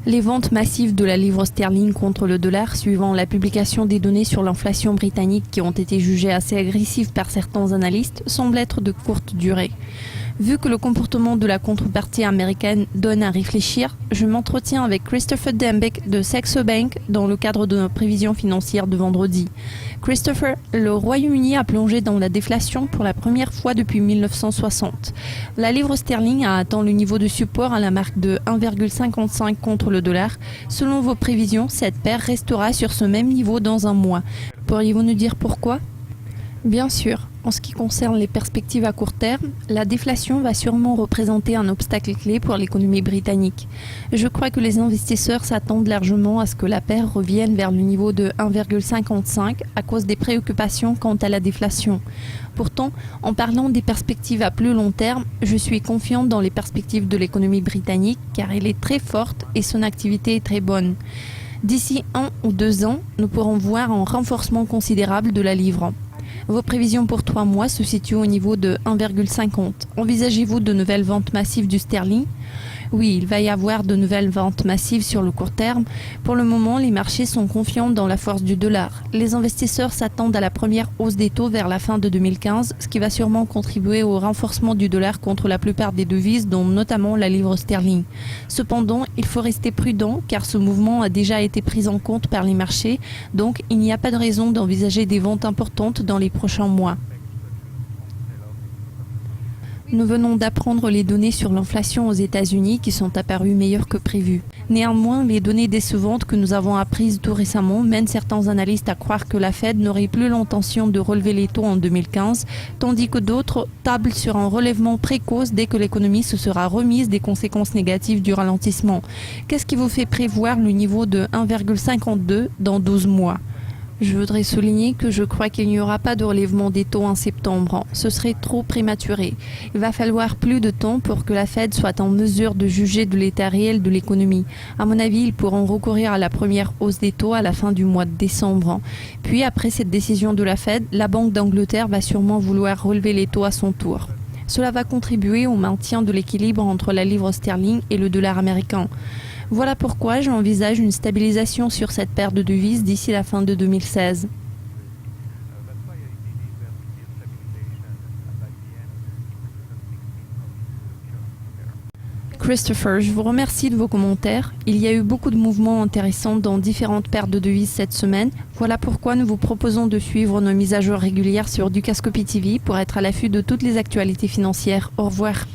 Les ventes massives de la livre sterling contre le dollar suivant la publication des données sur l'inflation britannique qui ont été jugées assez agressives par certains analystes semblent être de courte durée. Vu que le comportement de la contrepartie américaine donne à réfléchir, je m'entretiens avec Christopher Dembick de Saxo Bank dans le cadre de nos prévisions financières de vendredi. Christopher, le Royaume-Uni a plongé dans la déflation pour la première fois depuis 1960. La livre sterling a atteint le niveau de support à la marque de 1,55 contre le dollar. Selon vos prévisions, cette paire restera sur ce même niveau dans un mois. Pourriez-vous nous dire pourquoi ? Bien sûr, en ce qui concerne les perspectives à court terme, la déflation va sûrement représenter un obstacle clé pour l'économie britannique. Je crois que les investisseurs s'attendent largement à ce que la paire revienne vers le niveau de 1,55 à cause des préoccupations quant à la déflation. Pourtant, en parlant des perspectives à plus long terme, je suis confiante dans les perspectives de l'économie britannique car elle est très forte et son activité est très bonne. D'ici 1 ou 2 ans, nous pourrons voir un renforcement considérable de la livre. Vos prévisions pour 3 mois se situent au niveau de 1,50. Envisagez-vous de nouvelles ventes massives du sterling ? Oui, il va y avoir de nouvelles ventes massives sur le court terme. Pour le moment, les marchés sont confiants dans la force du dollar. Les investisseurs s'attendent à la première hausse des taux vers la fin de 2015, ce qui va sûrement contribuer au renforcement du dollar contre la plupart des devises, dont notamment la livre sterling. Cependant, il faut rester prudent car ce mouvement a déjà été pris en compte par les marchés, donc il n'y a pas de raison d'envisager des ventes importantes dans les prochains mois. Nous venons d'apprendre les données sur l'inflation aux États-Unis qui sont apparues meilleures que prévues. Néanmoins, les données décevantes que nous avons apprises tout récemment mènent certains analystes à croire que la Fed n'aurait plus l'intention de relever les taux en 2015, tandis que d'autres tablent sur un relèvement précoce dès que l'économie se sera remise des conséquences négatives du ralentissement. Qu'est-ce qui vous fait prévoir le niveau de 1,52 dans 12 mois ? Je voudrais souligner que je crois qu'il n'y aura pas de relèvement des taux en septembre. Ce serait trop prématuré. Il va falloir plus de temps pour que la Fed soit en mesure de juger de l'état réel de l'économie. À mon avis, ils pourront recourir à la première hausse des taux à la fin du mois de décembre. Puis, après cette décision de la Fed, la Banque d'Angleterre va sûrement vouloir relever les taux à son tour. Cela va contribuer au maintien de l'équilibre entre la livre sterling et le dollar américain. Voilà pourquoi j'envisage une stabilisation sur cette paire de devises d'ici la fin de 2016. Christopher, je vous remercie de vos commentaires. Il y a eu beaucoup de mouvements intéressants dans différentes paires de devises cette semaine. Voilà pourquoi nous vous proposons de suivre nos mises à jour régulières sur Dukascopy TV pour être à l'affût de toutes les actualités financières. Au revoir.